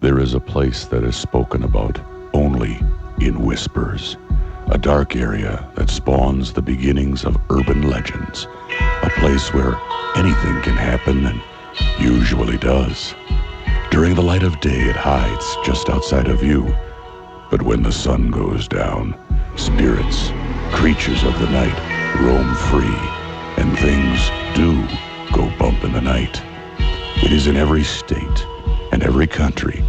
There is a place that is spoken about only in whispers. A dark area that spawns the beginnings of urban legends. A place where anything can happen and usually does. During the light of day, it hides just outside of view. But when the sun goes down, spirits, creatures of the night, roam free, and things do go bump in the night. It is in every state and every country,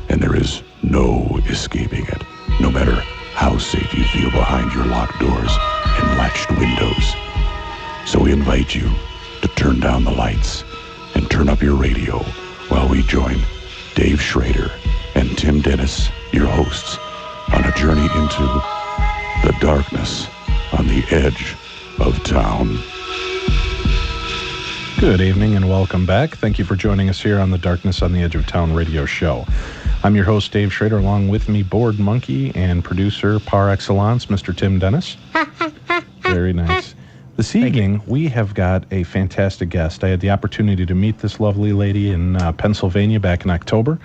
and there is no escaping it, no matter how safe you feel behind your locked doors and latched windows. So we invite you to turn down the lights and turn up your radio while we join Dave Schrader and Tim Dennis, your hosts, on a journey into the darkness on the edge of town. Good evening and welcome back. Thank you for joining us here on the Darkness on the Edge of Town radio show. I'm your host, Dave Schrader, along with me, board monkey and producer par excellence, Mr. Tim Dennis. Very nice. This evening, we have got a fantastic guest. I had the opportunity to meet this lovely lady in Pennsylvania back in October.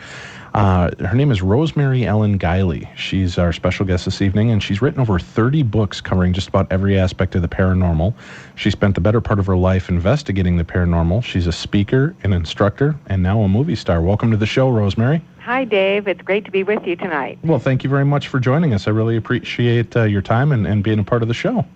Her name is Rosemary Ellen Guiley. She's our special guest this evening, and she's written over 30 books covering just about every aspect of the paranormal. She spent the better part of her life investigating the paranormal. She's a speaker, an instructor, and now a movie star. Welcome to the show, Rosemary. Hi, Dave. It's great to be with you tonight. Well, thank you very much for joining us. I really appreciate your time and being a part of the show.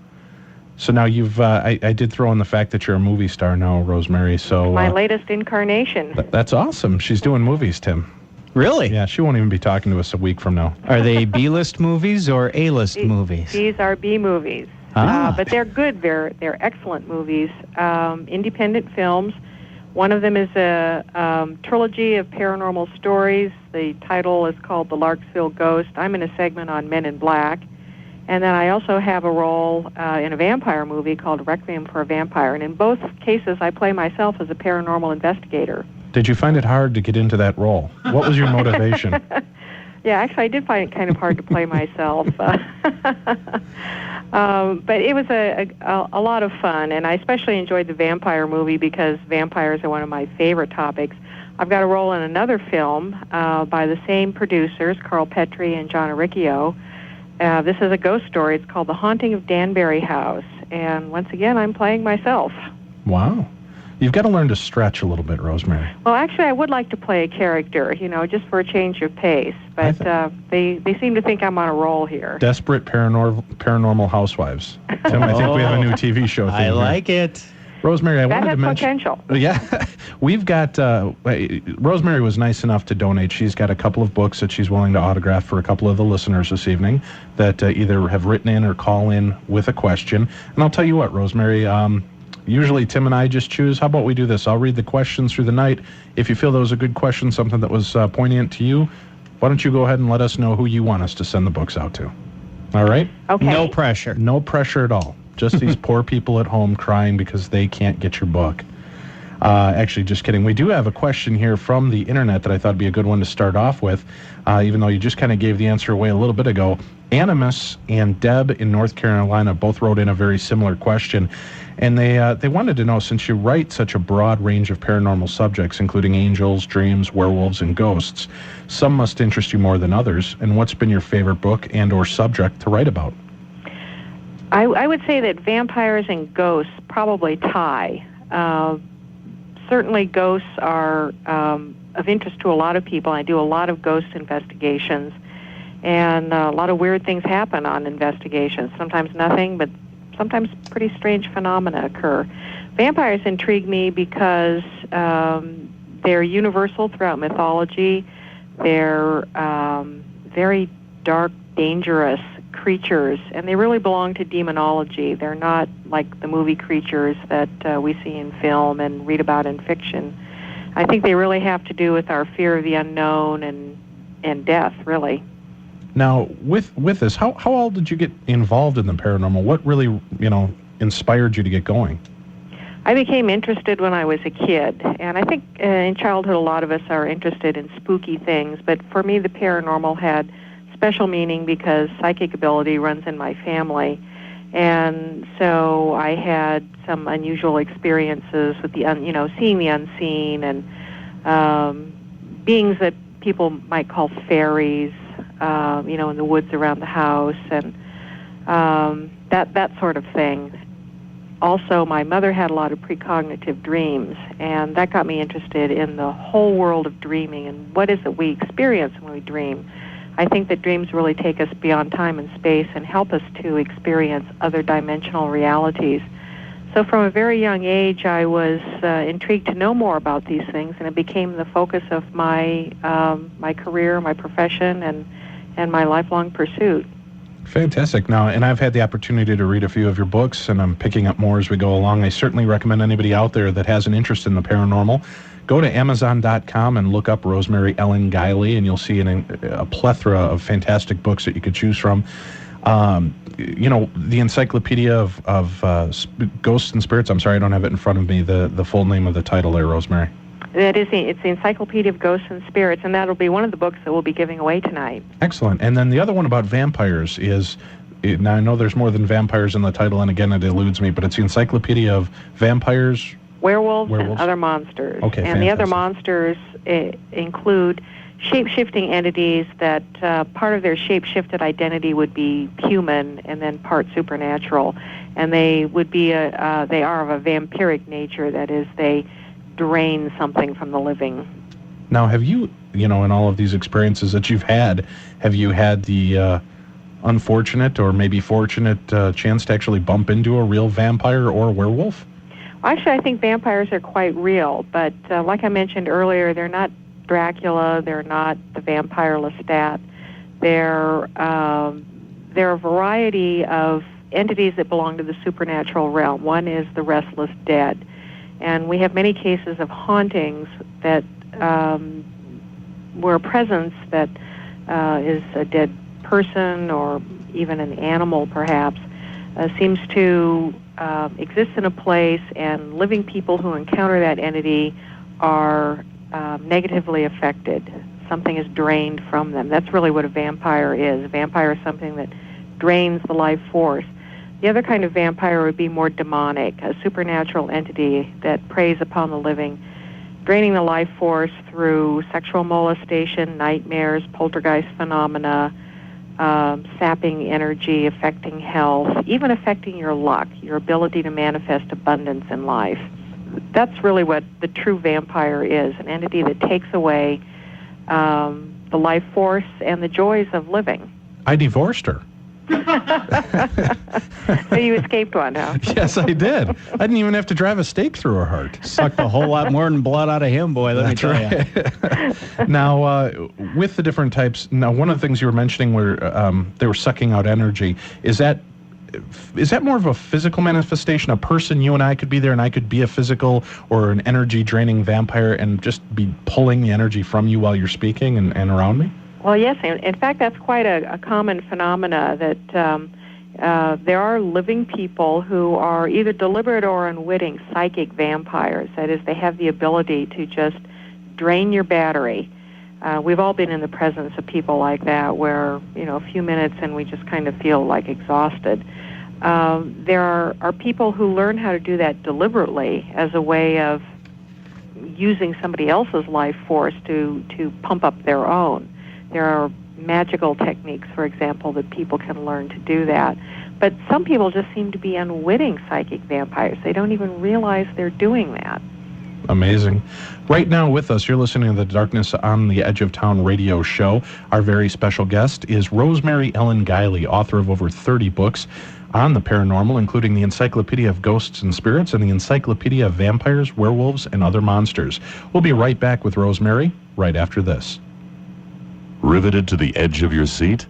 So now I did throw in the fact that you're a movie star now, Rosemary. So my latest incarnation. That's awesome. She's doing movies, Tim. Really? Yeah, she won't even be talking to us a week from now. Are they B-list movies or A-list movies? These are B movies. But they're good. They're excellent movies. Independent films. One of them is a trilogy of paranormal stories. The title is called The Larksville Ghost. I'm in a segment on Men in Black. And then I also have a role in a vampire movie called Requiem for a Vampire. And in both cases, I play myself as a paranormal investigator. Did you find it hard to get into that role? What was your motivation? Yeah, actually, I did find it kind of hard to play myself. But it was a lot of fun, and I especially enjoyed the vampire movie because vampires are one of my favorite topics. I've got a role in another film by the same producers, Carl Petrie and John Aricchio. This is a ghost story. It's called The Haunting of Danbury House, and once again, I'm playing myself. Wow. You've got to learn to stretch a little bit, Rosemary. Well, actually, I would like to play a character, just for a change of pace. But they seem to think I'm on a roll here. Desperate paranormal housewives. Tim, I think we have a new TV show thing I like it. Rosemary, I wanted to mention... potential. Yeah. We've got... Rosemary was nice enough to donate. She's got a couple of books that she's willing to autograph for a couple of the listeners this evening that either have written in or call in with a question. And I'll tell you what, Rosemary... Usually Tim and I just choose. How about we do this? I'll read the questions through the night. If you feel there was a good question, something that was poignant to you, why don't you go ahead and let us know who you want us to send the books out to? All right? Okay. No pressure. No pressure at all. Just these poor people at home crying because they can't get your book. Actually, just kidding. We do have a question here from the internet that I thought would be a good one to start off with, even though you just kind of gave the answer away a little bit ago. Animus and Deb in North Carolina both wrote in a very similar question, and they wanted to know, since you write such a broad range of paranormal subjects, including angels, dreams, werewolves, and ghosts, some must interest you more than others, and what's been your favorite book and or subject to write about? I would say that vampires and ghosts probably tie. Certainly ghosts are of interest to a lot of people. I do a lot of ghost investigations, and a lot of weird things happen on investigations. Sometimes nothing, but sometimes pretty strange phenomena occur. Vampires intrigue me because they're universal throughout mythology. They're very dark, dangerous creatures, and they really belong to demonology. They're not like the movie creatures that we see in film and read about in fiction. I think they really have to do with our fear of the unknown and death, really. Now, with this, how all did you get involved in the paranormal? What really, inspired you to get going? I became interested when I was a kid, and I think in childhood a lot of us are interested in spooky things, but for me the paranormal had special meaning because psychic ability runs in my family, and so I had some unusual experiences with the seeing the unseen and beings that people might call fairies, in the woods around the house, and that sort of thing. Also, my mother had a lot of precognitive dreams, and that got me interested in the whole world of dreaming and what is it we experience when we dream. I think that dreams really take us beyond time and space and help us to experience other dimensional realities. So from a very young age, I was intrigued to know more about these things, and it became the focus of my career, my profession, and my lifelong pursuit. Fantastic. Now, and I've had the opportunity to read a few of your books, and I'm picking up more as we go along. I certainly recommend anybody out there that has an interest in the paranormal, go to Amazon.com and look up Rosemary Ellen Guiley, and you'll see a plethora of fantastic books that you could choose from. The Encyclopedia of Ghosts and Spirits. I'm sorry, I don't have it in front of me, the full name of the title there, Rosemary. It's the Encyclopedia of Ghosts and Spirits, and that'll be one of the books that we'll be giving away tonight. Excellent. And then the other one about vampires is, now I know there's more than vampires in the title, and again, it eludes me, but it's the Encyclopedia of Vampires, Werewolves, and Other Monsters. Okay, and fantastic. The other monsters include shape-shifting entities that part of their shape-shifted identity would be human and then part supernatural. And they would be they are of a vampiric nature, that is, they drain something from the living. Now, have you, in all of these experiences that you've had, have you had the unfortunate or maybe fortunate chance to actually bump into a real vampire or werewolf? Actually, I think vampires are quite real, but like I mentioned earlier, they're not Dracula, they're not the vampire Lestat. They're a variety of entities that belong to the supernatural realm. One is the restless dead. And we have many cases of hauntings that where a presence that is a dead person or even an animal, perhaps, seems to exist in a place, and living people who encounter that entity are negatively affected. Something is drained from them. That's really what a vampire is. A vampire is something that drains the life force. The other kind of vampire would be more demonic, a supernatural entity that preys upon the living, draining the life force through sexual molestation, nightmares, poltergeist phenomena, sapping energy, affecting health, even affecting your luck, your ability to manifest abundance in life. That's really what the true vampire is, an entity that takes away the life force and the joys of living. I divorced her. So you escaped one, huh? Yes, I did. I didn't even have to drive a stake through her heart. Sucked a whole lot more than blood out of him, boy, let me tell you. Now, with the different types, now one of the things you were mentioning where they were sucking out energy, is that more of a physical manifestation? A person, you and I could be there, and I could be a physical or an energy-draining vampire and just be pulling the energy from you while you're speaking and around me? Well, yes. In fact, that's quite a common phenomena, that there are living people who are either deliberate or unwitting psychic vampires. That is, they have the ability to just drain your battery. We've all been in the presence of people like that where, a few minutes and we just kind of feel like exhausted. There are people who learn how to do that deliberately as a way of using somebody else's life force to pump up their own. There are magical techniques, for example, that people can learn to do that. But some people just seem to be unwitting psychic vampires. They don't even realize they're doing that. Amazing. Right now with us, you're listening to the Darkness on the Edge of Town radio show. Our very special guest is Rosemary Ellen Guiley, author of over 30 books on the paranormal, including the Encyclopedia of Ghosts and Spirits and the Encyclopedia of Vampires, Werewolves, and Other Monsters. We'll be right back with Rosemary right after this. Riveted to the edge of your seat?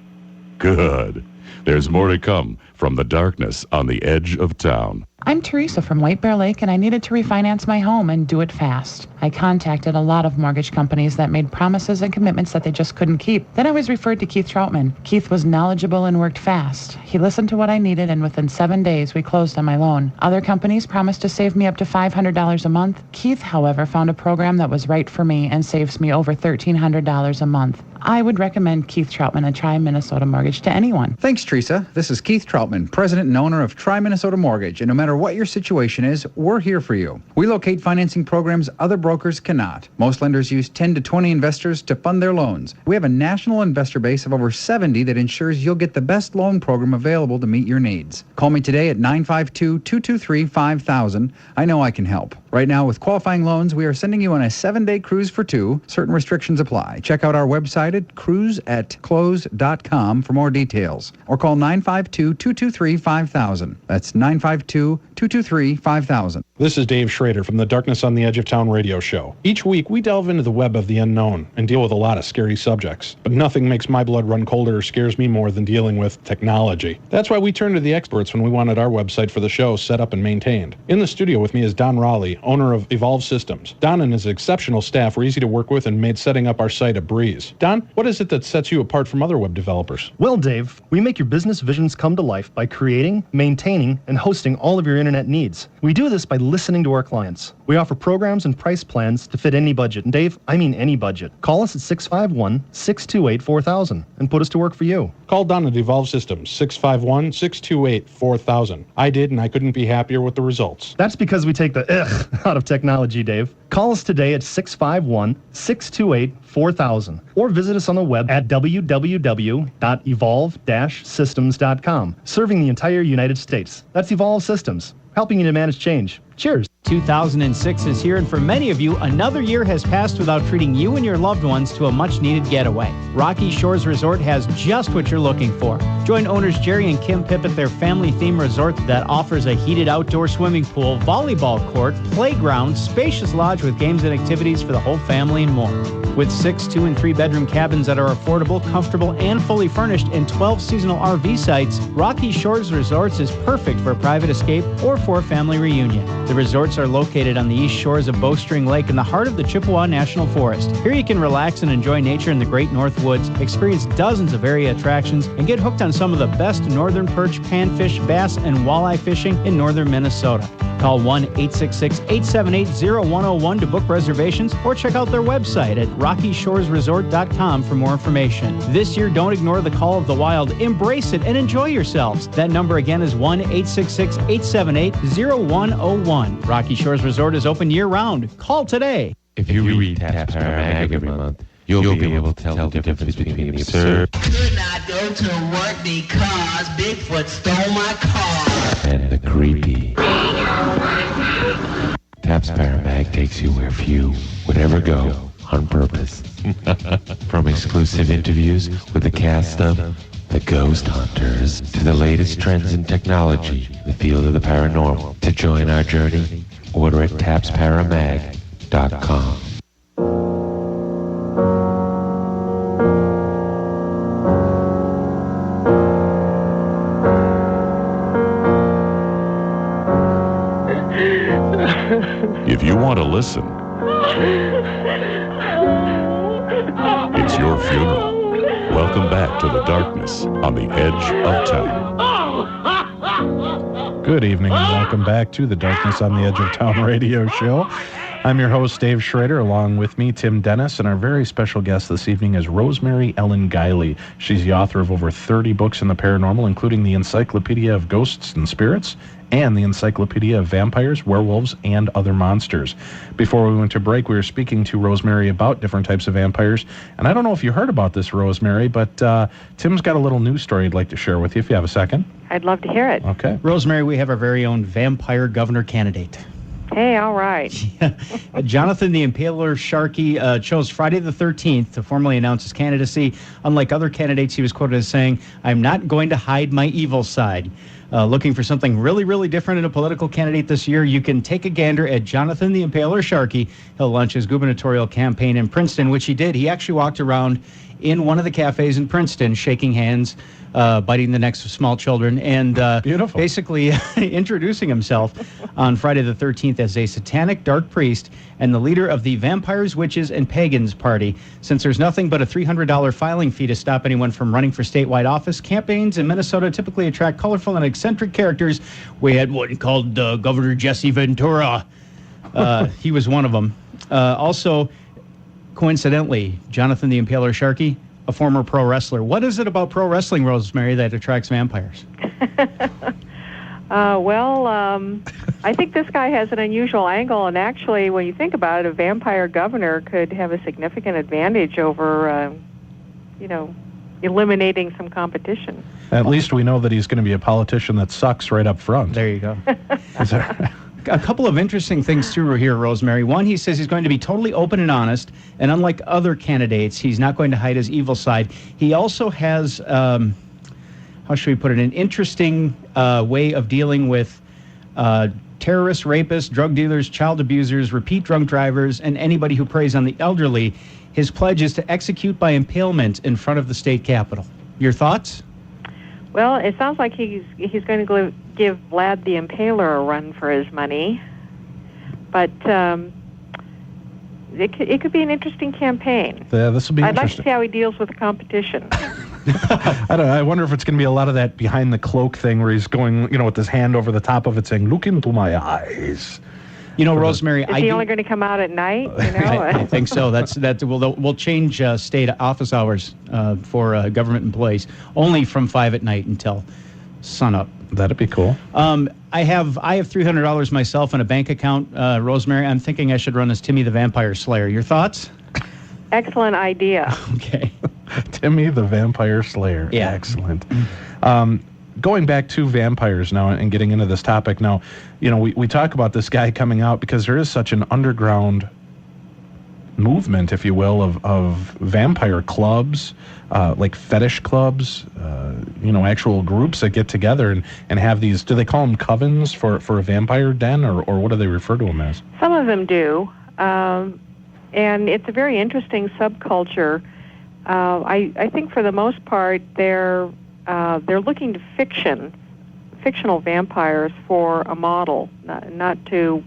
Good. There's more to come from the Darkness on the Edge of Town. I'm Teresa from White Bear Lake, and I needed to refinance my home and do it fast. I contacted a lot of mortgage companies that made promises and commitments that they just couldn't keep. Then I was referred to Keith Troutman. Keith was knowledgeable and worked fast. He listened to what I needed, and within 7 days, we closed on my loan. Other companies promised to save me up to $500 a month. Keith, however, found a program that was right for me and saves me over $1,300 a month. I would recommend Keith Troutman and Tri Minnesota Mortgage to anyone. Thanks, Teresa. This is Keith Troutman, president and owner of Tri Minnesota Mortgage. And no matter matter what your situation is, we're here for you. We locate financing programs other brokers cannot. Most lenders use 10 to 20 investors to fund their loans. We have a national investor base of over 70 that ensures you'll get the best loan program available to meet your needs. Call me today at 952-223-5000. I know I can help. Right now, with qualifying loans, we are sending you on a 7-day cruise for two. Certain restrictions apply. Check out our website at cruiseatclose.com for more details. Or call 952-223-5000. That's 952-223-5000. This is Dave Schrader from the Darkness on the Edge of Town radio show. Each week, we delve into the web of the unknown and deal with a lot of scary subjects. But nothing makes my blood run colder or scares me more than dealing with technology. That's why we turn to the experts when we wanted our website for the show set up and maintained. In the studio with me is Don Raleigh, owner of Evolve Systems. Don and his exceptional staff were easy to work with and made setting up our site a breeze. Don, what is it that sets you apart from other web developers? Well, Dave, we make your business visions come to life by creating, maintaining, and hosting all of your internet needs. We do this by listening to our clients. We offer programs and price plans to fit any budget. And Dave, I mean any budget. Call us at 651-628-4000 and put us to work for you. Call Don at Evolve Systems, 651-628-4000. I did, and I couldn't be happier with the results. That's because we take the ugh out of technology, Dave. Call us today at 651-628-4000 or visit us on the web at www.evolve-systems.com, serving the entire United States. That's Evolve Systems, helping you to manage change. Cheers. 2006 is here, and for many of you, another year has passed without treating you and your loved ones to a much-needed getaway. Rocky Shores Resort has just what you're looking for. Join owners Jerry and Kim Pipp at their family-themed resort that offers a heated outdoor swimming pool, volleyball court, playground, spacious lodge with games and activities for the whole family and more. With 6 2- and 3-bedroom cabins that are affordable, comfortable, and fully furnished, and 12 seasonal RV sites, Rocky Shores Resorts is perfect for a private escape or for a family reunion. The resorts are located on the east shores of Bowstring Lake in the heart of the Chippewa National Forest. Here you can relax and enjoy nature in the Great North Woods, experience dozens of area attractions, and get hooked on some of the best northern perch, panfish, bass, and walleye fishing in northern Minnesota. Call 1-866-878-0101 to book reservations or check out their website at rockyshoresresort.com for more information. This year, don't ignore the call of the wild. Embrace it and enjoy yourselves. That number again is 1-866-878-0101. Rocky Shores Resort is open year-round. Call today. If you read Taps Paramag every month, you'll be able to tell the difference between the absurd. Could not go to work because Bigfoot stole my car. And the creepy. Taps Paramag takes you where few would ever go on purpose. From exclusive interviews with the cast of The Ghost Hunters to the latest trends in technology in the field of the paranormal. To join our journey, order at tapsparamag.com. If you want to listen, it's your funeral. Welcome back to the darkness on the edge of town. Good evening and welcome back to the Darkness on the Edge of Town radio show. I'm your host, Dave Schrader. Along with me, Tim Dennis, and our very special guest this evening is Rosemary Ellen Guiley. She's the author of over 30 books in the paranormal, including the Encyclopedia of Ghosts and Spirits and the Encyclopedia of Vampires, Werewolves, and Other Monsters. Before we went to break, we were speaking to Rosemary about different types of vampires, and I don't know if you heard about this, Rosemary, but Tim's got a little news story he'd like to share with you, if you have a second. I'd love to hear it. Okay. Rosemary, we have our very own vampire governor candidate. Hey, all right. Jonathan the Impaler Sharkey chose Friday the 13th to formally announce his candidacy. Unlike other candidates, he was quoted as saying, "I'm not going to hide my evil side." Looking for something really, really different in a political candidate this year, you can take a gander at Jonathan the Impaler Sharkey. He'll launch his gubernatorial campaign in Princeton, which he did. He actually walked around in one of the cafes in Princeton, shaking hands, biting the necks of small children, and basically introducing himself on Friday the 13th as a satanic dark priest and the leader of the Vampires, Witches, and Pagans Party. Since there's nothing but a $300 filing fee to stop anyone from running for statewide office, campaigns in Minnesota typically attract colorful and eccentric characters. We had one called Governor Jesse Ventura. He was one of them. Also, coincidentally, Jonathan the Impaler Sharkey, a former pro wrestler. What is it about pro wrestling, Rosemary, that attracts vampires? I think this guy has an unusual angle, and actually, when you think about it, a vampire governor could have a significant advantage over, eliminating some competition. At least we know that he's going to be a politician that sucks right up front. There you go. A couple of interesting things, too, here, Rosemary. One, he says he's going to be totally open and honest, and unlike other candidates, he's not going to hide his evil side. He also has, how should we put it, an interesting way of dealing with terrorists, rapists, drug dealers, child abusers, repeat drunk drivers, and anybody who preys on the elderly. His pledge is to execute by impalement in front of the state capitol. Your thoughts? Well, it sounds like he's going to give Vlad the Impaler a run for his money, but it could be an interesting campaign. Yeah, this will be I'd like to interesting. see how he deals with the competition. I wonder if it's going to be a lot of that behind the cloak thing where he's going, with his hand over the top of it saying, "Look into my eyes." Rosemary, is he only going to come out at night? I think so. We'll change state office hours for government employees only from 5 at night until sunup. That'd be cool. I have $300 myself in a bank account, Rosemary. I'm thinking I should run as Timmy the Vampire Slayer. Your thoughts? Excellent idea. Okay. Timmy the Vampire Slayer. Yeah. Excellent. Going back to vampires now and getting into this topic now, we talk about this guy coming out because there is such an underground movement, if you will, of vampire clubs, like fetish clubs, actual groups that get together and have these, do they call them covens for a vampire den, or what do they refer to them as? Some of them do. And it's a very interesting subculture. I think for the most part, they're looking to fictional vampires for a model, not to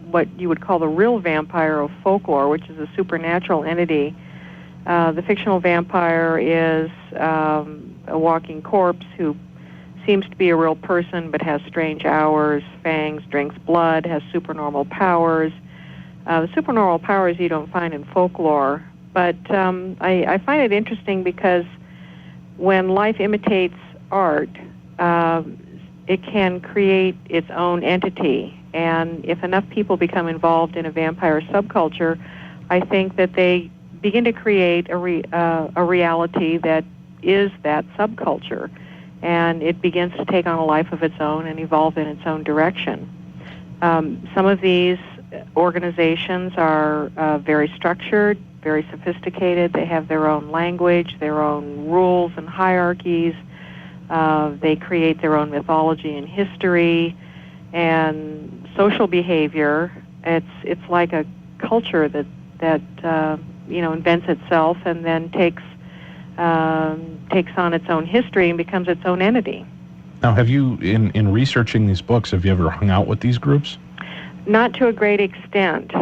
what you would call the real vampire of folklore, which is a supernatural entity. The fictional vampire is a walking corpse who seems to be a real person but has strange hours, fangs, drinks blood, has supernormal powers. The supernormal powers you don't find in folklore. But I find it interesting because when life imitates art, it can create its own entity. And if enough people become involved in a vampire subculture, I think that they begin to create a reality that is that subculture. And it begins to take on a life of its own and evolve in its own direction. Some of these organizations are very structured, very sophisticated. They have their own language, their own rules and hierarchies. They create their own mythology and history and social behavior. It's like a culture that invents itself and then takes on its own history and becomes its own entity. Now, have you, in researching these books, have you ever hung out with these groups? Not to a great extent.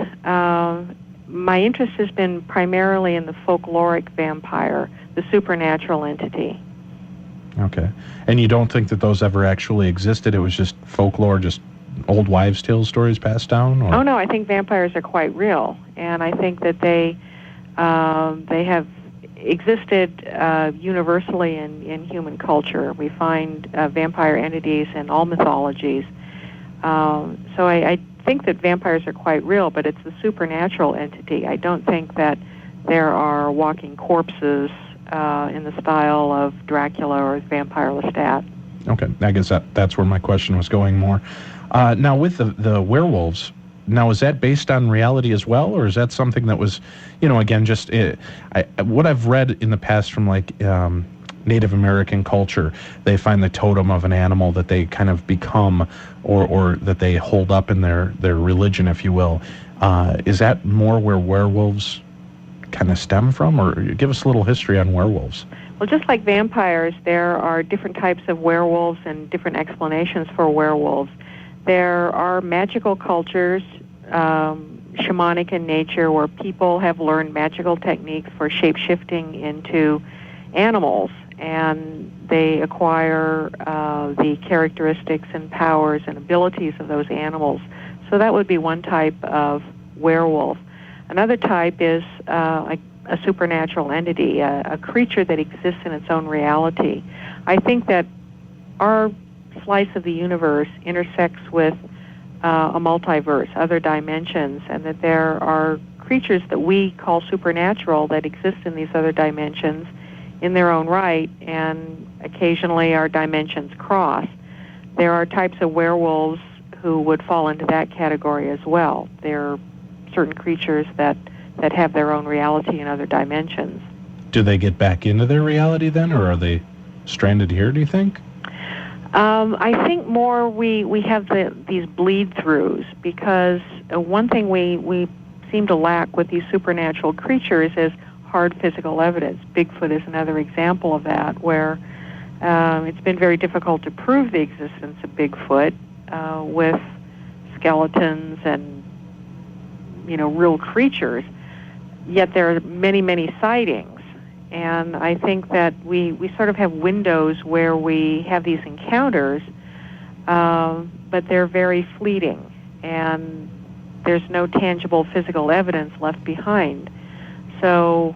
My interest has been primarily in the folkloric vampire, the supernatural entity. Okay. And you don't think that those ever actually existed? It was just folklore, just old wives' tale stories passed down? Or? Oh, no, I think vampires are quite real. And I think that they have existed universally in human culture. We find vampire entities in all mythologies. So I think that vampires are quite real, but it's the supernatural entity. I don't think that there are walking corpses in the style of Dracula or Vampire Lestat. Okay, I guess that's where my question was going more. Now, with the werewolves, now is that based on reality as well, or is that something that was, again, just what I've read in the past from like Native American culture, they find the totem of an animal that they kind of become or that they hold up in their religion, if you will. Is that more where werewolves kind of stem from, or give us a little history on werewolves? Well, just like vampires, there are different types of werewolves and different explanations for werewolves. There are magical cultures, shamanic in nature, where people have learned magical techniques for shape-shifting into animals, and they acquire the characteristics and powers and abilities of those animals. So that would be one type of werewolf. Another type is like a supernatural entity, a creature that exists in its own reality. I think that our slice of the universe intersects with a multiverse, other dimensions, and that there are creatures that we call supernatural that exist in these other dimensions in their own right, and occasionally our dimensions cross. There are types of werewolves who would fall into that category as well. There are certain creatures that have their own reality in other dimensions. Do they get back into their reality then, or are they stranded here, do you think? I think more we have these bleed-throughs, because one thing we seem to lack with these supernatural creatures is hard physical evidence. Bigfoot is another example of that, where it's been very difficult to prove the existence of Bigfoot with skeletons and, real creatures. Yet there are many, many sightings. And I think that we sort of have windows where we have these encounters, but they're very fleeting, and there's no tangible physical evidence left behind. So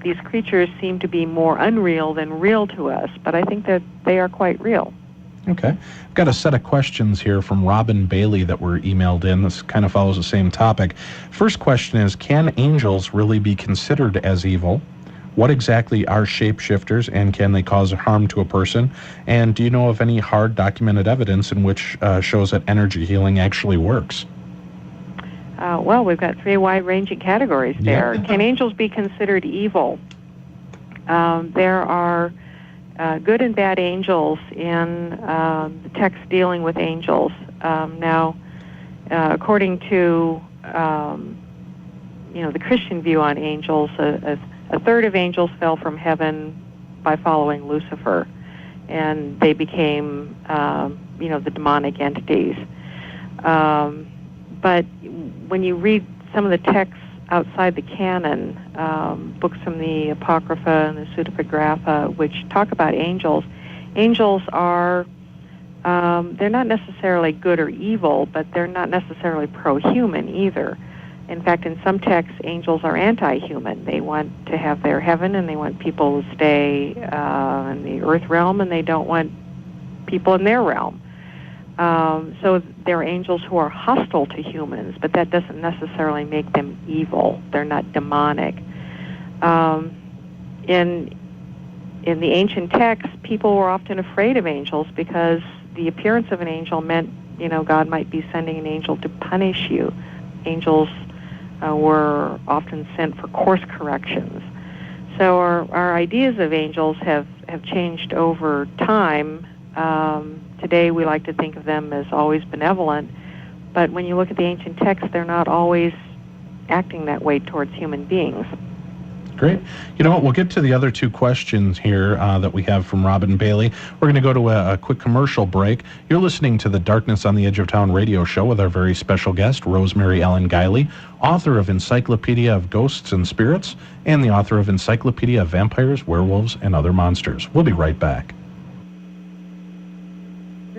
these creatures seem to be more unreal than real to us, but I think that they are quite real. Okay. I've got a set of questions here from Robin Bailey that were emailed in. This kind of follows the same topic. First question is, can angels really be considered as evil? What exactly are shapeshifters, and can they cause harm to a person? And do you know of any hard documented evidence in which shows that energy healing actually works? Well, we've got three wide-ranging categories there. Yeah. Can angels be considered evil? There are good and bad angels in the text dealing with angels. Now, according to the Christian view on angels, a third of angels fell from heaven by following Lucifer, and they became, the demonic entities. But when you read some of the texts outside the canon, books from the Apocrypha and the Pseudepigrapha, which talk about angels, angels are, they're not necessarily good or evil, but they're not necessarily pro-human either. In fact, in some texts, angels are anti-human. They want to have their heaven, and they want people to stay in the earth realm, and they don't want people in their realm. So there are angels who are hostile to humans, but that doesn't necessarily make them evil. They're not demonic. In the ancient texts, people were often afraid of angels because the appearance of an angel meant, God might be sending an angel to punish you. Angels were often sent for course corrections. So our ideas of angels have changed over time. Today we like to think of them as always benevolent, but when you look at the ancient texts, they're not always acting that way towards human beings. Great. You know what? We'll get to the other two questions here that we have from Robin Bailey. We're going to go to a quick commercial break. You're listening to the Darkness on the Edge of Town radio show with our very special guest, Rosemary Ellen Guiley, author of Encyclopedia of Ghosts and Spirits, and the author of Encyclopedia of Vampires, Werewolves, and Other Monsters. We'll be right back.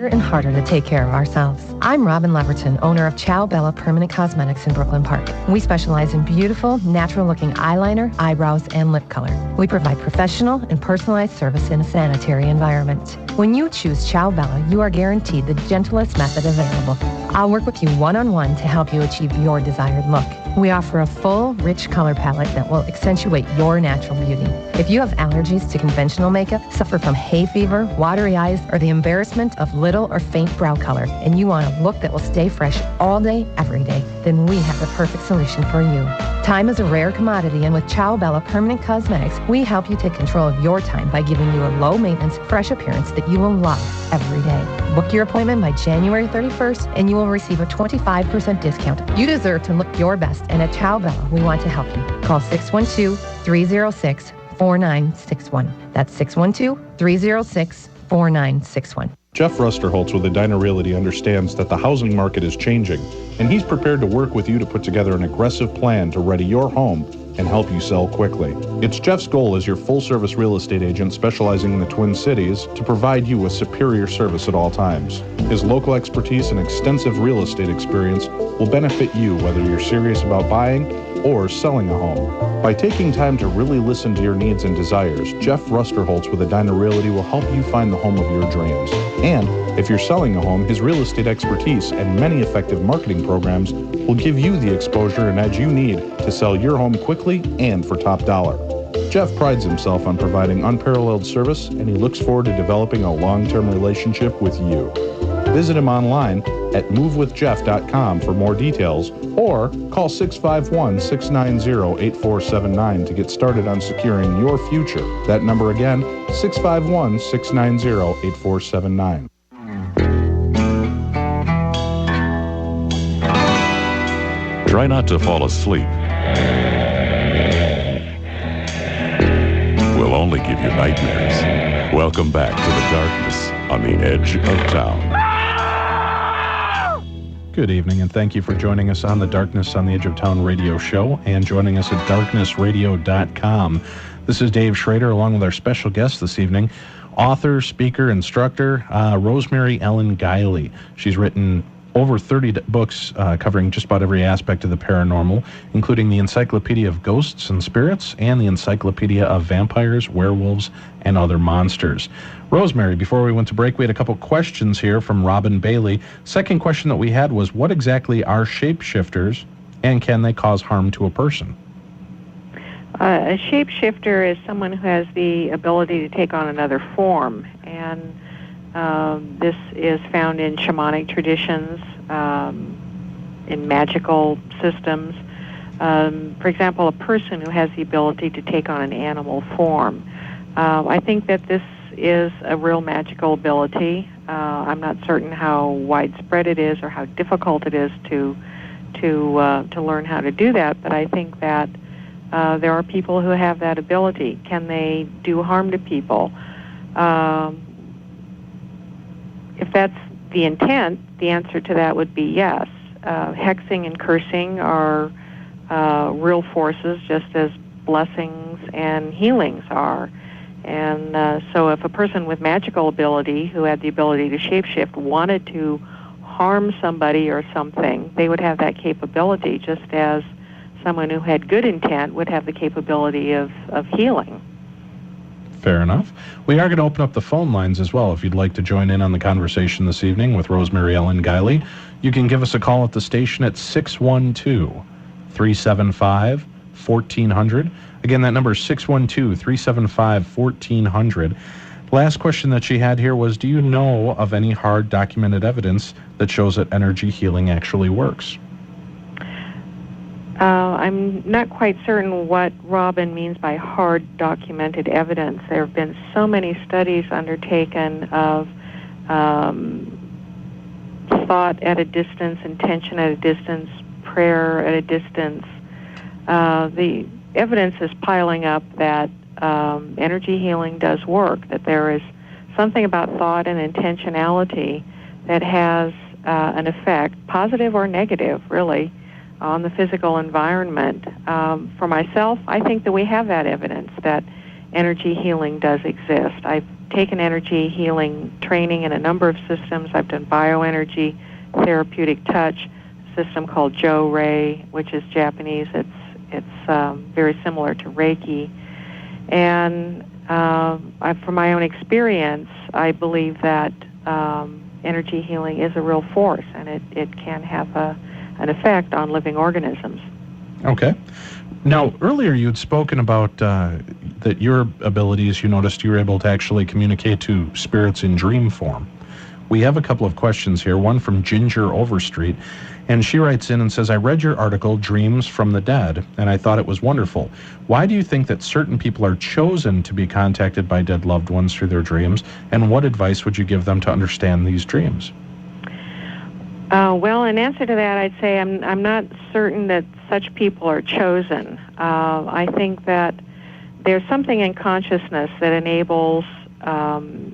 And harder to take care of ourselves. I'm Robin Leverton, owner of Ciao Bella Permanent Cosmetics in Brooklyn Park. We specialize in beautiful, natural-looking eyeliner, eyebrows, and lip color. We provide professional and personalized service in a sanitary environment. When you choose Ciao Bella, you are guaranteed the gentlest method available. I'll work with you one-on-one to help you achieve your desired look. We offer a full, rich color palette that will accentuate your natural beauty. If you have allergies to conventional makeup, suffer from hay fever, watery eyes, or the embarrassment of little or faint brow color, and you want a look that will stay fresh all day, every day, then we have the perfect solution for you. Time is a rare commodity, and with Ciao Bella Permanent Cosmetics, we help you take control of your time by giving you a low-maintenance, fresh appearance that you will love every day. Book your appointment by January 31st, and you will receive a 25% discount. You deserve to look your best, and at Ciao Bella, we want to help you. Call 612-306-4961. That's 612-306-4961. Jeff Rusterholtz with Edina Realty understands that the housing market is changing, and he's prepared to work with you to put together an aggressive plan to ready your home and help you sell quickly. It's Jeff's goal as your full-service real estate agent specializing in the Twin Cities to provide you with superior service at all times. His local expertise and extensive real estate experience will benefit you whether you're serious about buying or selling a home. By taking time to really listen to your needs and desires, Jeff Rusterholtz with Edina Realty will help you find the home of your dreams. And if you're selling a home, his real estate expertise and many effective marketing programs will give you the exposure and edge you need to sell your home quickly and for top dollar. Jeff prides himself on providing unparalleled service, and he looks forward to developing a long-term relationship with you. Visit him online at movewithjeff.com for more details, or call 651-690-8479 to get started on securing your future. That number again, 651-690-8479. Try not to fall asleep. Will only give you nightmares. Welcome back to the darkness on the edge of town. Good evening, and thank you for joining us on the Darkness on the Edge of Town radio show and joining us at darknessradio.com. This is Dave Schrader, along with our special guest this evening, author, speaker, instructor, Rosemary Ellen Guiley. She's written over 30 books covering just about every aspect of the paranormal, including the Encyclopedia of Ghosts and Spirits and the Encyclopedia of Vampires, Werewolves, and Other Monsters. Rosemary, before we went to break, we had a couple questions here from Robin Bailey. Second question that we had was, what exactly are shapeshifters, and can they cause harm to a person? A shapeshifter is someone who has the ability to take on another form, and this is found in shamanic traditions, in magical systems. For example, a person who has the ability to take on an animal form. I think that this is a real magical ability. I'm not certain how widespread it is or how difficult it is to learn how to do that, but I think that there are people who have that ability. Can they do harm to people? If that's the intent, the answer to that would be yes. Hexing and cursing are real forces, just as blessings and healings are. And so if a person with magical ability, who had the ability to shapeshift, wanted to harm somebody or something, they would have that capability, just as someone who had good intent would have the capability of healing. Fair enough. We are going to open up the phone lines as well. If you'd like to join in on the conversation this evening with Rosemary Ellen Guiley, you can give us a call at the station at 612-375-1400. Again, that number is 612-375-1400. Last question that she had here was, do you know of any hard documented evidence that shows that energy healing actually works? I'm not quite certain what Robin means by hard documented evidence. There have been so many studies undertaken of thought at a distance, intention at a distance, prayer at a distance. The evidence is piling up that energy healing does work, that there is something about thought and intentionality that has an effect, positive or negative, really, on the physical environment. For myself, I think that we have that evidence that energy healing does exist. I've taken energy healing training in a number of systems. I've done bioenergy, therapeutic touch, a system called Jo Ray, which is Japanese. It's very similar to Reiki. And from my own experience, I believe that energy healing is a real force, and it can have an effect on living organisms. Okay. Now, earlier you had spoken about that your abilities, you noticed you were able to actually communicate to spirits in dream form. We have a couple of questions here, one from Ginger Overstreet, and she writes in and says, I read your article, Dreams from the Dead, and I thought it was wonderful. Why do you think that certain people are chosen to be contacted by dead loved ones through their dreams, and what advice would you give them to understand these dreams? Well, in answer to that, I'd say I'm not certain that such people are chosen. I think that there's something in consciousness that enables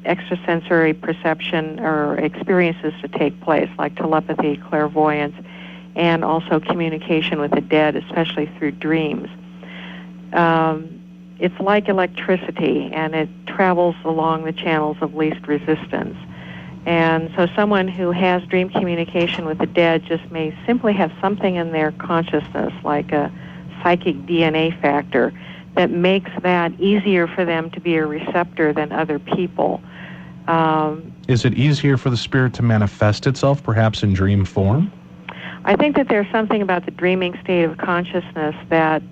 extrasensory perception or experiences to take place, like telepathy, clairvoyance, and also communication with the dead, especially through dreams. It's like electricity, and it travels along the channels of least resistance. And so someone who has dream communication with the dead just may simply have something in their consciousness, like a psychic DNA factor that makes that easier for them to be a receptor than other people. Is it easier for the spirit to manifest itself, perhaps in dream form? I think that there's something about the dreaming state of consciousness that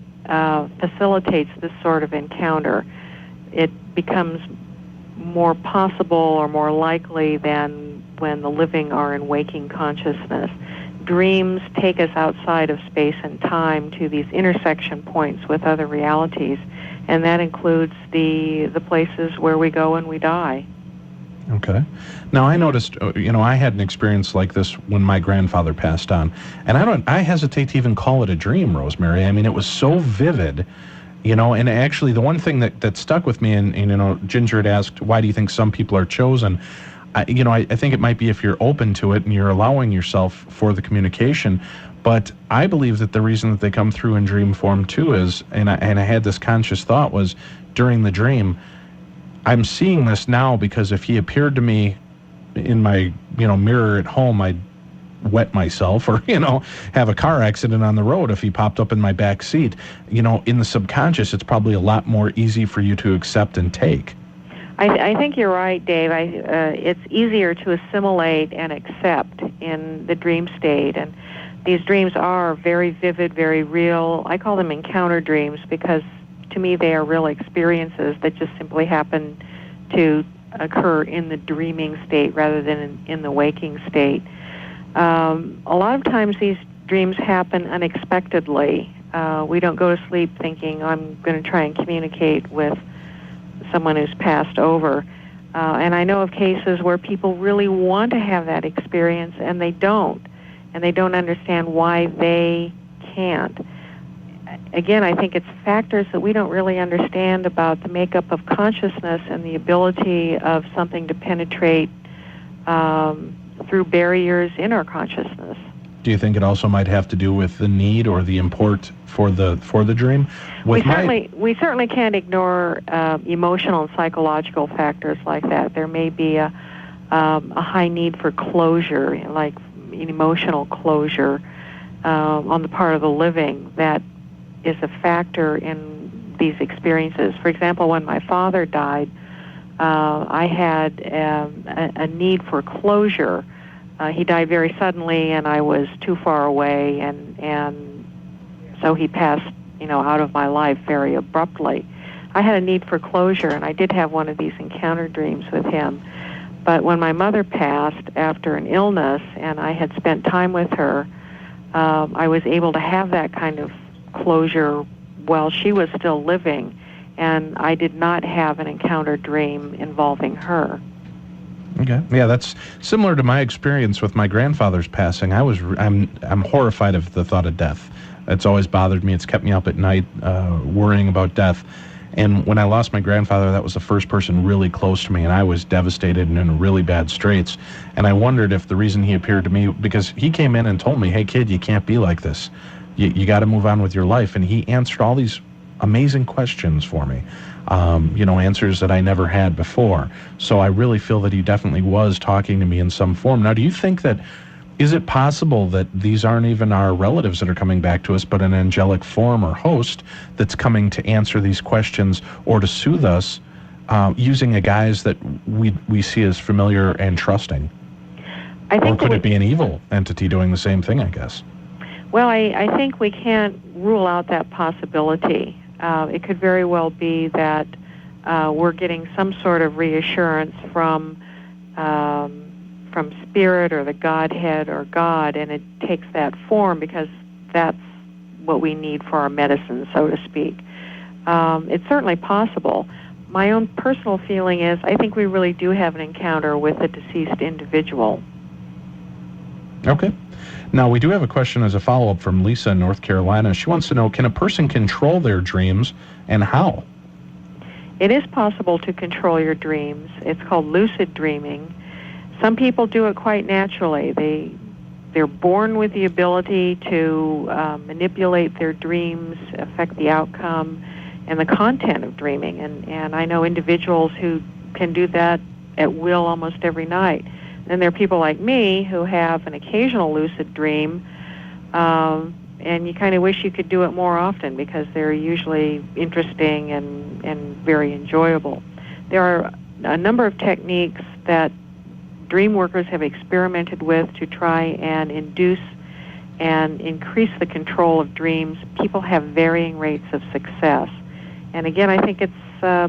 facilitates this sort of encounter. It becomes more possible or more likely than when the living are in waking consciousness. Dreams take us outside of space and time to these intersection points with other realities, and that includes the places where we go when we die. Okay. Now, I noticed, I had an experience like this when my grandfather passed on, and I hesitate to even call it a dream, Rosemary. I mean, it was so vivid, and actually the one thing that stuck with me, and Ginger had asked, why do you think some people are chosen? I think it might be if you're open to it and you're allowing yourself for the communication. But I believe that the reason that they come through in dream form too is, and I had this conscious thought, was during the dream, I'm seeing this now because if he appeared to me in my mirror at home, I'd wet myself or have a car accident on the road if he popped up in my back seat. In the subconscious, it's probably a lot more easy for you to accept and take. I think you're right, Dave. It's easier to assimilate and accept in the dream state, and these dreams are very vivid, very real. I call them encounter dreams because to me they are real experiences that just simply happen to occur in the dreaming state rather than in the waking state. A lot of times these dreams happen unexpectedly. We don't go to sleep thinking, I'm going to try and communicate with someone who's passed over. And I know of cases where people really want to have that experience and they don't understand why they can't. Again, I think it's factors that we don't really understand about the makeup of consciousness and the ability of something to penetrate through barriers in our consciousness. Do you think it also might have to do with the need or the import for the dream? We certainly can't ignore emotional and psychological factors like that. There may be a high need for closure, like emotional closure on the part of the living that is a factor in these experiences. For example, when my father died, I had a need for closure. He died very suddenly, and I was too far away, and so he passed, out of my life very abruptly. I had a need for closure, and I did have one of these encounter dreams with him. But when my mother passed after an illness, and I had spent time with her, I was able to have that kind of closure while she was still living, and I did not have an encounter dream involving her. Okay. Yeah, that's similar to my experience with my grandfather's passing. I'm horrified of the thought of death. It's always bothered me. It's kept me up at night worrying about death. And when I lost my grandfather, that was the first person really close to me, and I was devastated and in really bad straits. And I wondered if the reason he appeared to me, because he came in and told me, hey, kid, you can't be like this. You got to move on with your life. And he answered all these amazing questions for me. Answers that I never had before. So I really feel that he definitely was talking to me in some form. Now, do you think that, is it possible that these aren't even our relatives that are coming back to us, but an angelic form or host that's coming to answer these questions or to soothe us using a guise that we see as familiar and trusting? Or could it be an evil entity doing the same thing, I guess? Well, I think we can't rule out that possibility. It could very well be that we're getting some sort of reassurance from Spirit or the Godhead or God, and it takes that form because that's what we need for our medicine, so to speak. It's certainly possible. My own personal feeling is I think we really do have an encounter with a deceased individual. Okay. Now, we do have a question as a follow-up from Lisa in North Carolina. She wants to know, can a person control their dreams, and how? It is possible to control your dreams. It's called lucid dreaming. Some people do it quite naturally. They're born with the ability to manipulate their dreams, affect the outcome and the content of dreaming. And I know individuals who can do that at will almost every night. And there are people like me who have an occasional lucid dream, and and you kind of wish you could do it more often because they're usually interesting and very enjoyable. There are a number of techniques that dream workers have experimented with to try and induce and increase the control of dreams. People have varying rates of success. And again, I think it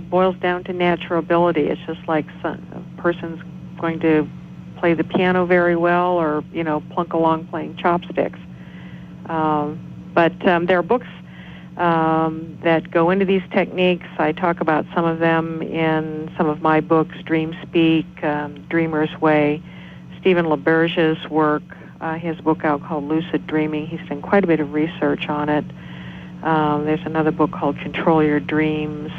boils down to natural ability. It's just like a person's going to play the piano very well or, plunk along playing chopsticks. But there are books that go into these techniques. I talk about some of them in some of my books, Dream Speak, Dreamer's Way, Stephen LaBerge's work, his book out called Lucid Dreaming. He's done quite a bit of research on it. There's another book called Control Your Dreams.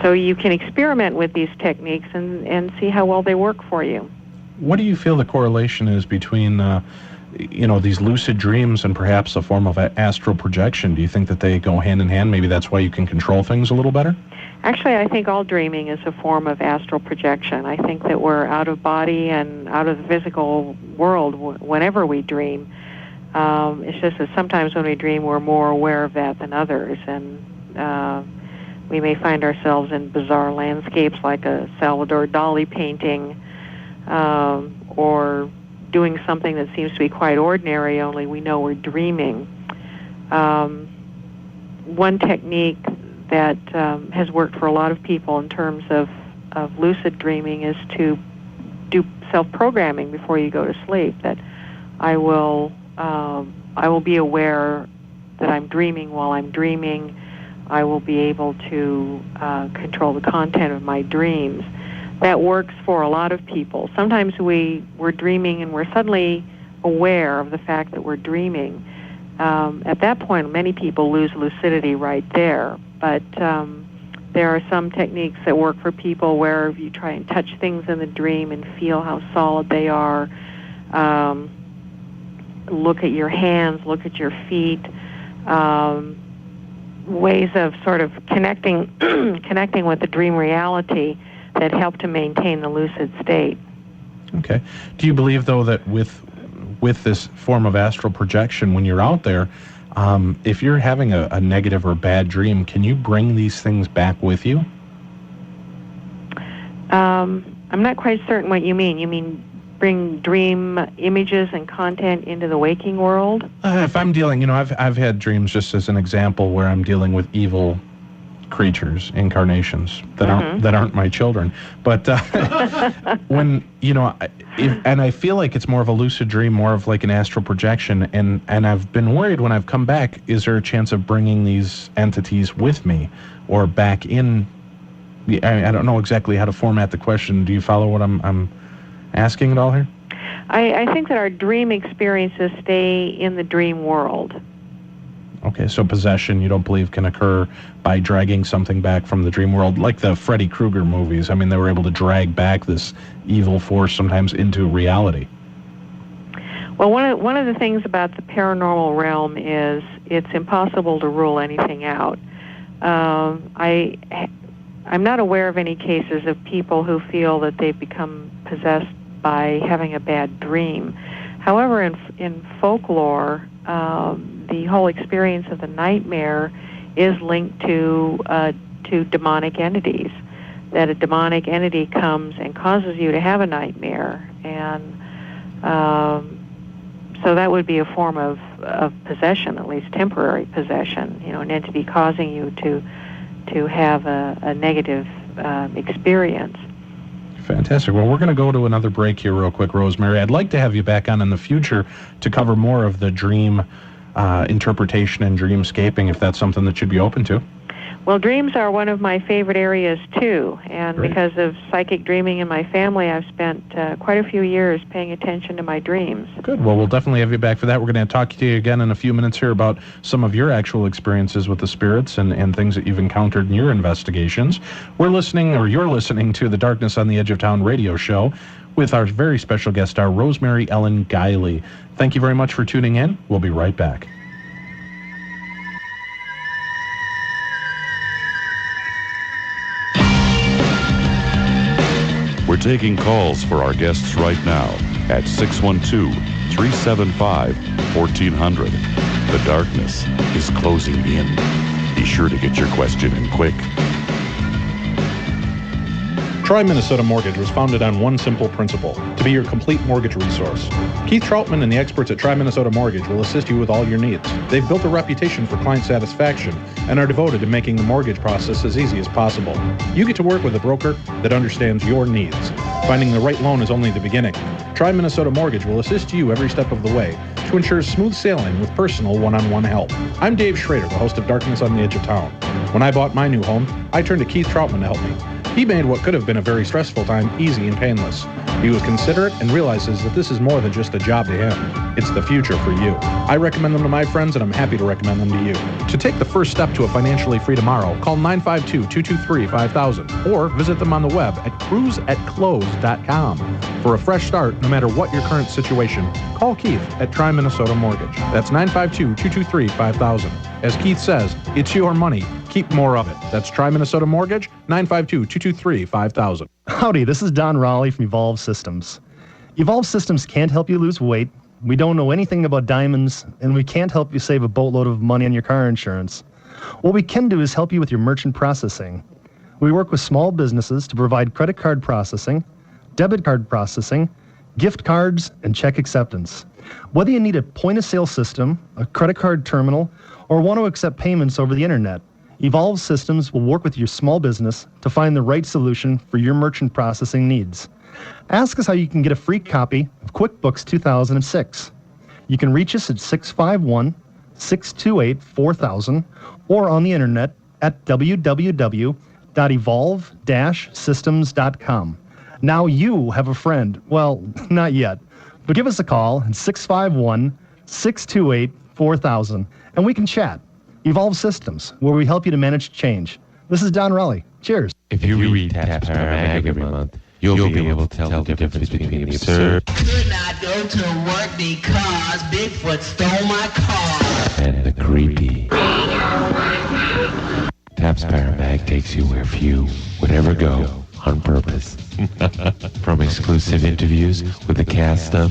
So you can experiment with these techniques and see how well they work for you. What do you feel the correlation is between, these lucid dreams and perhaps a form of astral projection? Do you think that they go hand in hand? Maybe that's why you can control things a little better? Actually, I think all dreaming is a form of astral projection. I think that we're out of body and out of the physical world whenever we dream. It's just that sometimes when we dream, we're more aware of that than others, and we may find ourselves in bizarre landscapes like a Salvador Dali painting, or doing something that seems to be quite ordinary, only we know we're dreaming. One technique that has worked for a lot of people in terms of lucid dreaming is to do self-programming before you go to sleep, that I will be aware that I'm dreaming while I'm dreaming. I will be able to control the content of my dreams. That works for a lot of people. Sometimes we're dreaming and we're suddenly aware of the fact that we're dreaming. At that point, many people lose lucidity right there. But there are some techniques that work for people where you try and touch things in the dream and feel how solid they are. Look at your hands, look at your feet. Ways of sort of connecting with the dream reality that help to maintain the lucid state. Okay. Do you believe, though, that with this form of astral projection, when you're out there, if you're having a negative or bad dream, can you bring these things back with you? I'm not quite certain what you mean. You mean bring dream images and content into the waking world? If I'm dealing, I've had dreams, just as an example, where I'm dealing with evil creatures, incarnations that aren't my children. But when and I feel like it's more of a lucid dream, more of like an astral projection, and I've been worried when I've come back, is there a chance of bringing these entities with me or back in? I don't know exactly how to format the question. Do you follow what I'm asking at all here? I think that our dream experiences stay in the dream world. Okay, so possession you don't believe can occur by dragging something back from the dream world, like the Freddy Krueger movies. I mean, they were able to drag back this evil force sometimes into reality. Well, one of the things about the paranormal realm is it's impossible to rule anything out. I'm not aware of any cases of people who feel that they've become possessed by having a bad dream. However, in folklore, the whole experience of the nightmare is linked to demonic entities. That a demonic entity comes and causes you to have a nightmare, and so that would be a form of possession, at least temporary possession. An entity causing you to have a negative experience. Fantastic. Well, we're going to go to another break here real quick, Rosemary. I'd like to have you back on in the future to cover more of the dream interpretation and dreamscaping, if that's something that you'd be open to. Well, dreams are one of my favorite areas, too. And Great. Because of psychic dreaming in my family, I've spent quite a few years paying attention to my dreams. Good. Well, we'll definitely have you back for that. We're going to talk to you again in a few minutes here about some of your actual experiences with the spirits and things that you've encountered in your investigations. You're listening to the Darkness on the Edge of Town radio show with our very special guest star, Rosemary Ellen Guiley. Thank you very much for tuning in. We'll be right back. We're taking calls for our guests right now at 612 375-1400. The darkness is closing in. Be sure to get your question in quick. Tri-Minnesota Mortgage was founded on one simple principle: to be your complete mortgage resource. Keith Troutman and the experts at Tri-Minnesota Mortgage will assist you with all your needs. They've built a reputation for client satisfaction and are devoted to making the mortgage process as easy as possible. You get to work with a broker that understands your needs. Finding the right loan is only the beginning. Tri-Minnesota Mortgage will assist you every step of the way to ensure smooth sailing with personal one-on-one help. I'm Dave Schrader, the host of Darkness on the Edge of Town. When I bought my new home, I turned to Keith Troutman to help me. He made what could have been a very stressful time easy and painless. He was considerate and realizes that this is more than just a job to him. It's the future for you. I recommend them to my friends, and I'm happy to recommend them to you. To take the first step to a financially free tomorrow, call 952-223-5000 or visit them on the web at cruiseatclose.com. For a fresh start, no matter what your current situation, call Keith at Tri-Minnesota Mortgage. That's 952-223-5000. As Keith says, it's your money. Keep more of it. That's Tri-Minnesota Mortgage, 952-223-5000. Howdy, this is Don Raleigh from Evolve Systems. Evolve Systems can't help you lose weight. We don't know anything about diamonds, and we can't help you save a boatload of money on your car insurance. What we can do is help you with your merchant processing. We work with small businesses to provide credit card processing, debit card processing, gift cards, and check acceptance. Whether you need a point-of-sale system, a credit card terminal, or want to accept payments over the internet, Evolve Systems will work with your small business to find the right solution for your merchant processing needs. Ask us how you can get a free copy of QuickBooks 2006. You can reach us at 651-628-4000 or on the internet at www.evolve-systems.com. Now you have a friend. Well, not yet, but give us a call at 651-628-4000 and we can chat. Evolve Systems, where we help you to manage change. This is Don Raleigh. Cheers. If you read Taps Paramag every month, you'll be able to tell the difference between the absurd Could not go to work because Bigfoot stole my car. and the creepy. Taps Paramag takes you where few would ever go on purpose. From exclusive interviews with the cast of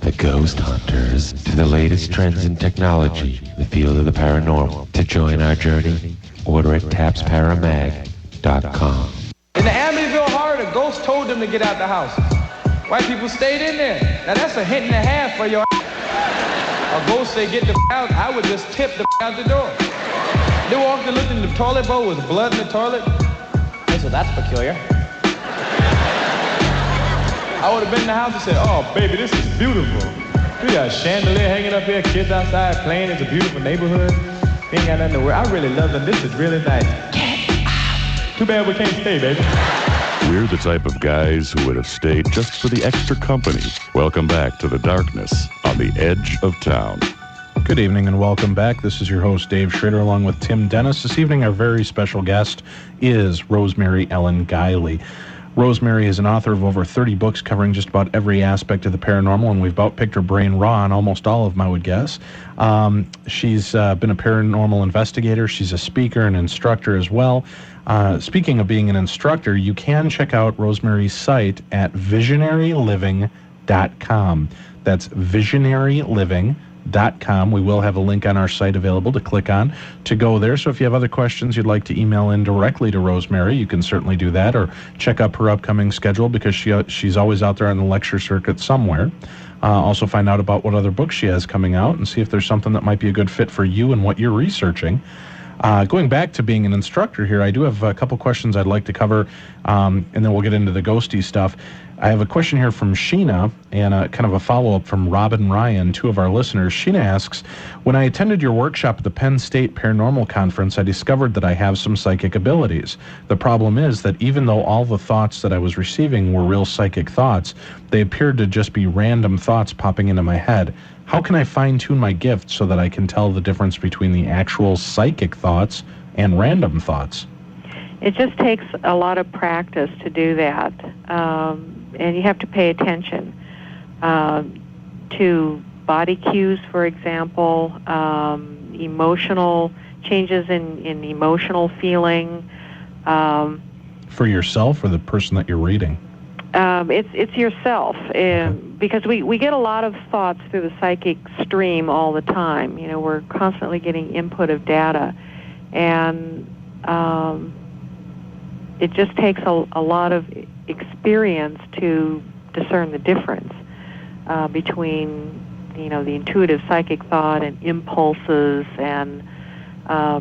The Ghost Hunters to the latest trends in technology, the field of the paranormal. To join our journey, order at tapsparamag.com. In the Amityville horror, the ghost told them to get out the house. White people stayed in there. Now that's a hint and a half for your A ghost say get the out, I would just tip the out the door. They walked and looked in the toilet bowl, was blood in the toilet. Hey, so that's peculiar. I would have been in the house and said, oh, baby, this is beautiful. We got a chandelier hanging up here, kids outside playing. It's a beautiful neighborhood. We ain't got nothing to wear. I really love them. This is really nice. Get out. Too bad we can't stay, baby. We're the type of guys who would have stayed just for the extra company. Welcome back to the darkness on the edge of town. Good evening and welcome back. This is your host, Dave Schrader, along with Tim Dennis. This evening, our very special guest is Rosemary Ellen Guiley. Rosemary is an author of over 30 books covering just about every aspect of the paranormal, and we've about picked her brain raw on almost all of them, I would guess. She's been a paranormal investigator. She's a speaker and instructor as well. Speaking of being an instructor, you can check out Rosemary's site at visionaryliving.com. That's visionaryliving.com. We will have a link on our site available to click on to go there. So if you have other questions you'd like to email in directly to Rosemary, you can certainly do that, or check up her upcoming schedule because she's always out there on the lecture circuit somewhere. Also find out about what other books she has coming out and see if there's something that might be a good fit for you and what you're researching. Going back to being an instructor here, I do have a couple questions I'd like to cover, and then we'll get into the ghosty stuff. I have a question here from Sheena and kind of a follow-up from Robin Ryan, two of our listeners. Sheena asks, when I attended your workshop at the Penn State Paranormal Conference, I discovered that I have some psychic abilities. The problem is that even though all the thoughts that I was receiving were real psychic thoughts, they appeared to just be random thoughts popping into my head. How can I fine-tune my gift so that I can tell the difference between the actual psychic thoughts and random thoughts? It just takes a lot of practice to do that. And you have to pay attention to body cues, for example, emotional changes in emotional feeling. For yourself or the person that you're reading? It's yourself. because we get a lot of thoughts through the psychic stream all the time. You know, we're constantly getting input of data, and it just takes a lot of experience to discern the difference between, you know, the intuitive psychic thought and impulses and,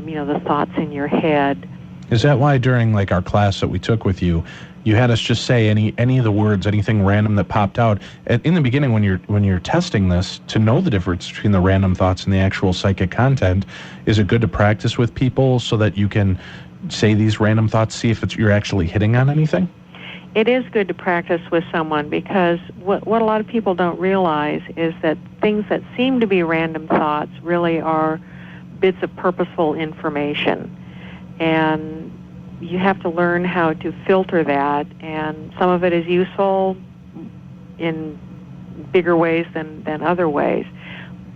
you know, the thoughts in your head. Is that why during like our class that we took with you, you had us just say any of the words, anything random that popped out in the beginning when you're testing this to know the difference between the random thoughts and the actual psychic content? Is it good to practice with people so that you can say these random thoughts, see if you're actually hitting on anything? It is good to practice with someone, because what a lot of people don't realize is that things that seem to be random thoughts really are bits of purposeful information. And you have to learn how to filter that, and some of it is useful in bigger ways than other ways.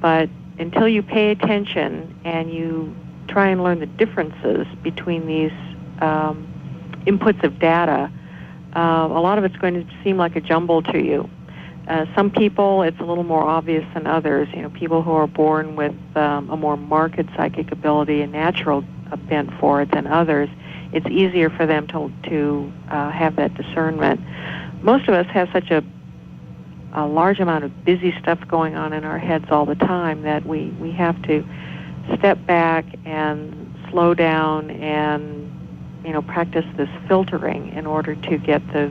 But until you pay attention and you try and learn the differences between these inputs of data, a lot of it's going to seem like a jumble to you. Some people, it's a little more obvious than others. You know, people who are born with a more marked psychic ability and natural bent for it than others, it's easier for them to have that discernment. Most of us have such a large amount of busy stuff going on in our heads all the time that we have to step back and slow down and, you know, practice this filtering in order to get the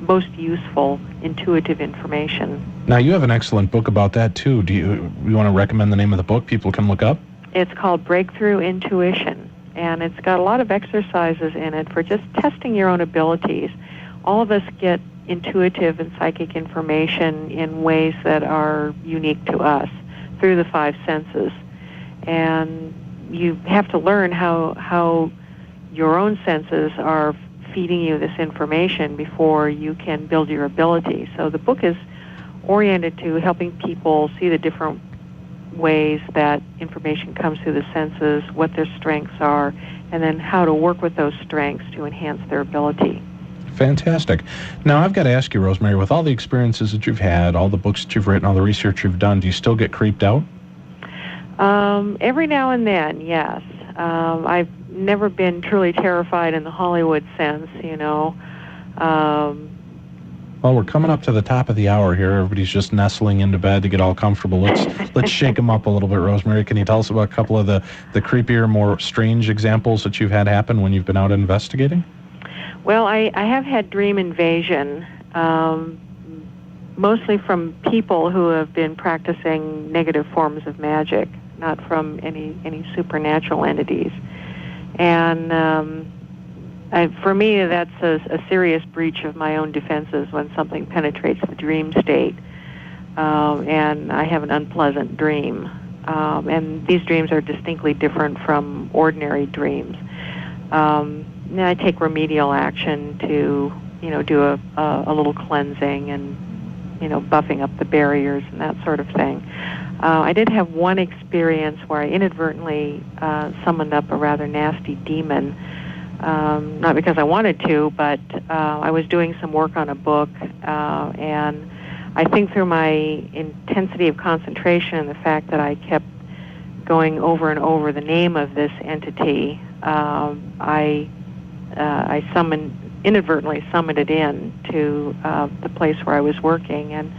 most useful intuitive information. Now, you have an excellent book about that too. Do you want to recommend the name of the book people can look up? It's called Breakthrough Intuition, and it's got a lot of exercises in it for just testing your own abilities. All of us get intuitive and psychic information in ways that are unique to us through the five senses. And you have to learn how your own senses are feeding you this information before you can build your ability. So the book is oriented to helping people see the different ways that information comes through the senses, what their strengths are, and then how to work with those strengths to enhance their ability. Fantastic. Now, I've got to ask you, Rosemary, with all the experiences that you've had, all the books that you've written, all the research you've done, do you still get creeped out? Every now and then, yes. I've never been truly terrified in the Hollywood sense, you know. Well, we're coming up to the top of the hour here. Everybody's just nestling into bed to get all comfortable. Let's shake them up a little bit, Rosemary. Can you tell us about a couple of the creepier, more strange examples that you've had happen when you've been out investigating? Well, I have had dream invasion, mostly from people who have been practicing negative forms of magic, not from any supernatural entities. And for me, that's a serious breach of my own defenses when something penetrates the dream state, and I have an unpleasant dream. And these dreams are distinctly different from ordinary dreams. And I take remedial action to, you know, do a little cleansing and, you know, buffing up the barriers and that sort of thing. I did have one experience where I inadvertently summoned up a rather nasty demon, not because I wanted to, but I was doing some work on a book, and I think through my intensity of concentration and the fact that I kept going over and over the name of this entity, I inadvertently summoned it in to the place where I was working, and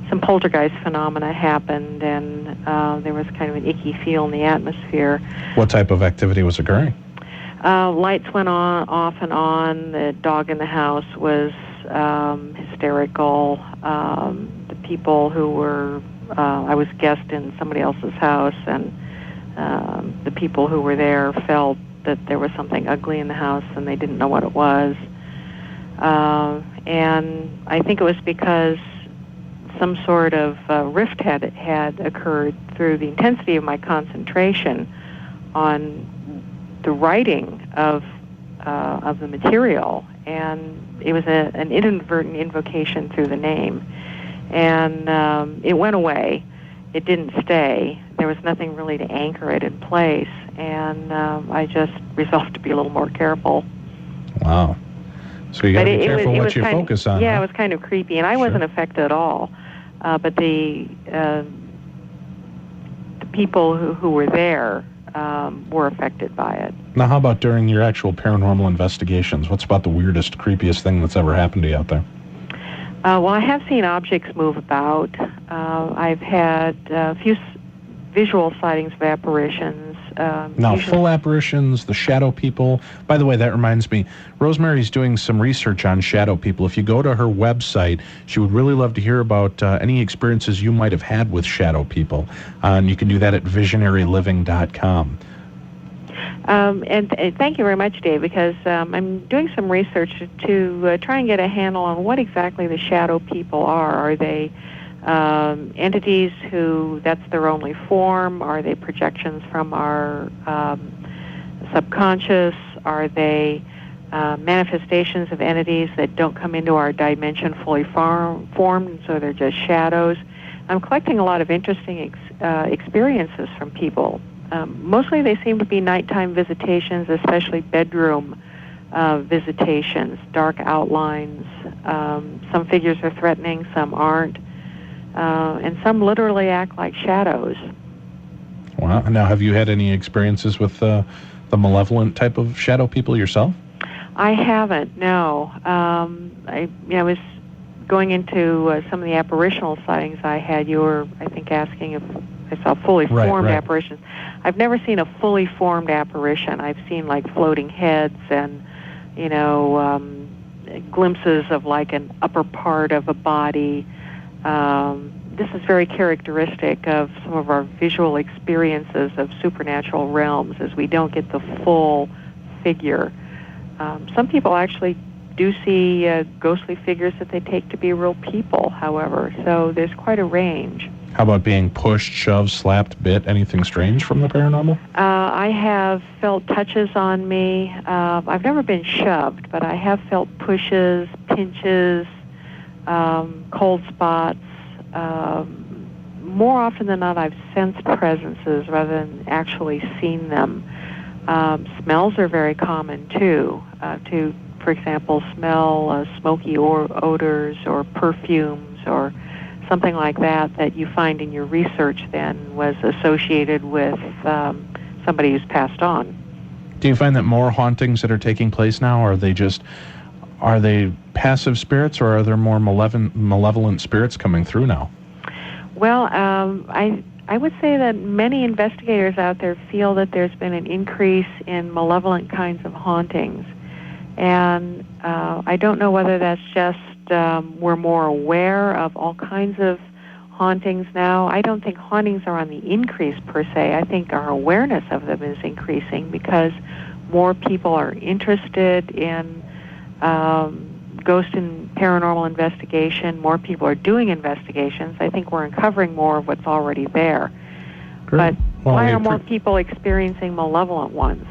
some poltergeist phenomena happened, and there was kind of an icky feel in the atmosphere. What type of activity was occurring? Lights went on, off and on. The dog in the house was hysterical. The people who were, I was guest in somebody else's house, and the people who were there felt that there was something ugly in the house, and they didn't know what it was. And I think it was because some sort of rift had occurred through the intensity of my concentration on the writing of the material, and it was an inadvertent invocation through the name, and it went away. It didn't stay. There was nothing really to anchor it in place, and I just resolved to be a little more careful. Wow. So you got to be careful what you focus on. Yeah, huh? It was kind of creepy, and I wasn't affected at all. but the people who were there were affected by it. Now, how about during your actual paranormal investigations? What's about the weirdest, creepiest thing that's ever happened to you out there? Well, I have seen objects move about. I've had a few visual sightings of apparitions. Now, full apparitions, the shadow people. By the way, that reminds me, Rosemary's doing some research on shadow people. If you go to her website, she would really love to hear about any experiences you might have had with shadow people. And you can do that at visionaryliving.com. And thank you very much, Dave, because I'm doing some research to try and get a handle on what exactly the shadow people are. Are they entities who that's their only form? Are they projections from our subconscious? Are they manifestations of entities that don't come into our dimension fully formed, so they're just shadows? I'm collecting a lot of interesting experiences from people. Mostly they seem to be nighttime visitations, especially bedroom visitations, dark outlines. Some figures are threatening, some aren't. And some literally act like shadows. Wow. Now, have you had any experiences with the malevolent type of shadow people yourself? I haven't, no. I was going into some of the apparitional sightings I had. You were, I think, asking if I saw fully formed apparitions. I've never seen a fully formed apparition. I've seen, like, floating heads and, glimpses of, like, an upper part of a body. This is very characteristic of some of our visual experiences of supernatural realms, as we don't get the full figure. Some people actually do see ghostly figures that they take to be real people, however, so there's quite a range. How about being pushed, shoved, slapped, bit? Anything strange from the paranormal? I have felt touches on me. I've never been shoved, but I have felt pushes, pinches, cold spots. More often than not, I've sensed presences rather than actually seen them. Smells are very common, too. To, for example, smell smoky odors or perfumes or something like that you find in your research then was associated with somebody who's passed on. Do you find that more hauntings that are taking place now, are they passive spirits, or are there more malevolent spirits coming through now? Well, I would say that many investigators out there feel that there's been an increase in malevolent kinds of hauntings. And I don't know whether that's just we're more aware of all kinds of hauntings now. I don't think hauntings are on the increase per se. I think our awareness of them is increasing because more people are interested in ghost and paranormal investigation. More people are doing investigations. I think we're uncovering more of what's already there. Great. But why are more people experiencing malevolent ones?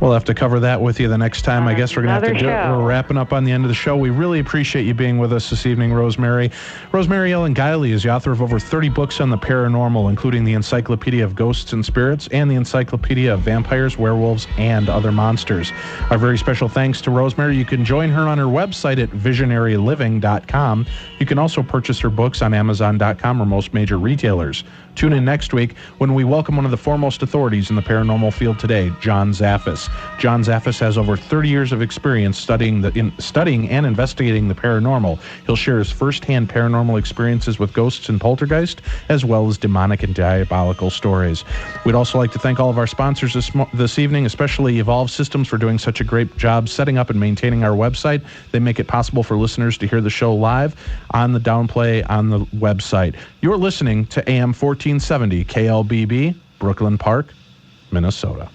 We'll have to cover that with you the next time. I guess we're going to have to do it. We're wrapping up on the end of the show. We really appreciate you being with us this evening, Rosemary. Rosemary Ellen Guiley is the author of over 30 books on the paranormal, including the Encyclopedia of Ghosts and Spirits and the Encyclopedia of Vampires, Werewolves, and Other Monsters. Our very special thanks to Rosemary. You can join her on her website at visionaryliving.com. You can also purchase her books on Amazon.com or most major retailers. Tune in next week when we welcome one of the foremost authorities in the paranormal field today, John Zaffis. John Zaffis has over 30 years of experience studying and investigating the paranormal. He'll share his first-hand paranormal experiences with ghosts and poltergeist, as well as demonic and diabolical stories. We'd also like to thank all of our sponsors this evening, especially Evolve Systems, for doing such a great job setting up and maintaining our website. They make it possible for listeners to hear the show live on the downplay on the website. You're listening to AM 1470 KLBB, Brooklyn Park, Minnesota.